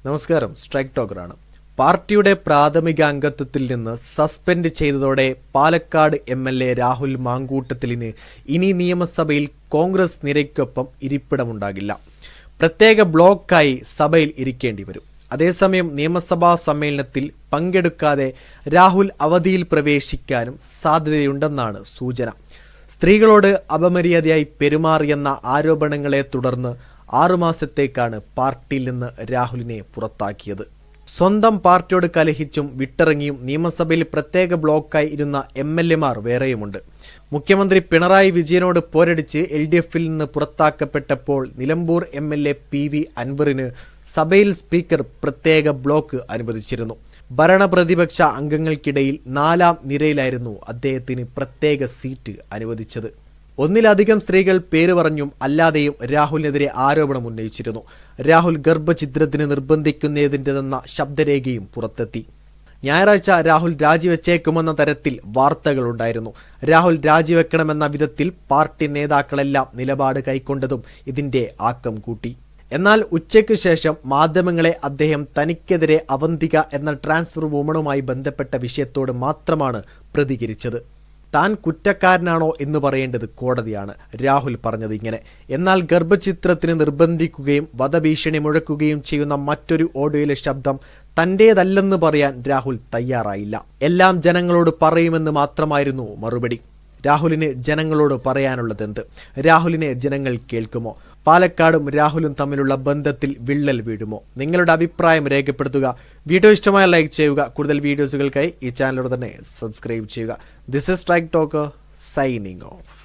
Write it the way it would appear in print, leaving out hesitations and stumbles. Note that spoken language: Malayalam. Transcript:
നമസ്കാരം, സ്ട്രൈക്ക് ടോക്കറാണ്. പാർട്ടിയുടെ പ്രാഥമിക അംഗത്വത്തിൽ നിന്ന് സസ്പെൻഡ് ചെയ്തതോടെ പാലക്കാട് MLA രാഹുൽ മാങ്കൂട്ടത്തിലിന് ഇനി നിയമസഭയിൽ കോൺഗ്രസ് നിരയ്ക്കൊപ്പം ഇരിപ്പിടമുണ്ടാകില്ല. പ്രത്യേക ബ്ലോക്കായി സഭയിൽ ഇരിക്കേണ്ടി വരും. അതേസമയം നിയമസഭാ സമ്മേളനത്തിൽ പങ്കെടുക്കാതെ രാഹുൽ അവധിയിൽ പ്രവേശിക്കാനും സാധ്യതയുണ്ടെന്നാണ് സൂചന. സ്ത്രീകളോട് അപമര്യാദയായി പെരുമാറിയെന്ന ആരോപണങ്ങളെ തുടർന്ന് 6 മാസത്തേക്കാണ് പാർട്ടിയിൽ നിന്ന് രാഹുലിനെ പുറത്താക്കിയത്. സ്വന്തം പാർട്ടിയോട് കലഹിച്ചും വിട്ടിറങ്ങിയും നിയമസഭയിൽ പ്രത്യേക ബ്ലോക്കായി ഇരുന്ന MLAമാർ വേറെയുമുണ്ട്. മുഖ്യമന്ത്രി പിണറായി വിജയനോട് പോരടിച്ച് LDFിൽ നിന്ന് പുറത്താക്കപ്പെട്ടപ്പോൾ നിലമ്പൂർ MLA PV അൻവറിന് സഭയിൽ സ്പീക്കർ പ്രത്യേക ബ്ലോക്ക് അനുവദിച്ചിരുന്നു. ഭരണപ്രതിപക്ഷ അംഗങ്ങൾക്കിടയിൽ 4ാം നിരയിലായിരുന്നു അദ്ദേഹത്തിന് പ്രത്യേക സീറ്റ് അനുവദിച്ചത്. ഒന്നിലധികം സ്ത്രീകൾ പേര് പറഞ്ഞും അല്ലാതെയും രാഹുലിനെതിരെ ആരോപണം ഉന്നയിച്ചിരുന്നു. രാഹുൽ ഗർഭഛിദ്രത്തിന് നിർബന്ധിക്കുന്നതിൻ്റെതെന്ന ശബ്ദരേഖയും പുറത്തെത്തി. ഞായറാഴ്ച രാഹുൽ രാജിവെച്ചേക്കുമെന്ന തരത്തിൽ വാർത്തകളുണ്ടായിരുന്നു. രാഹുൽ രാജിവെക്കണമെന്ന വിധത്തിൽ പാർട്ടി നേതാക്കളെല്ലാം നിലപാട് കൈക്കൊണ്ടതും ഇതിൻ്റെ ആക്കം കൂട്ടി. എന്നാൽ ഉച്ചയ്ക്ക് ശേഷം മാധ്യമങ്ങളെ അദ്ദേഹം തനിക്കെതിരെ അവന്തിക എന്ന ട്രാൻസ്ഫർ വുമണുമായി ബന്ധപ്പെട്ട വിഷയത്തോട് മാത്രമാണ് പ്രതികരിച്ചത്. താൻ കുറ്റക്കാരനാണോ എന്ന് പറയേണ്ടത് കോടതിയാണ്. രാഹുൽ പറഞ്ഞത് ഇങ്ങനെ. എന്നാൽ ഗർഭചിത്രത്തിന് നിർബന്ധിക്കുകയും വധഭീഷണി മുഴക്കുകയും ചെയ്യുന്ന മറ്റൊരു ഓഡിയോയിലെ ശബ്ദം തൻ്റേതല്ലെന്ന് പറയാൻ രാഹുൽ തയ്യാറായില്ല. എല്ലാം ജനങ്ങളോട് പറയുമെന്ന് മാത്രമായിരുന്നു മറുപടി. രാഹുലിന് ജനങ്ങളോട് പറയാനുള്ളതെന്ത്? രാഹുലിനെ ജനങ്ങൾ കേൾക്കുമോ? പാലക്കാടും രാഹുലും തമ്മിലുള്ള ബന്ധത്തിൽ വിള്ളൽ വീഴുമോ? നിങ്ങളുടെ അഭിപ്രായം രേഖപ്പെടുത്തുക. വീഡിയോ ഇഷ്ടമായ ലൈക്ക് ചെയ്യുക. കൂടുതൽ വീഡിയോസുകൾക്കായി ഈ ചാനലോട് തന്നെ സബ്സ്ക്രൈബ് ചെയ്യുക. This is strike talker signing off.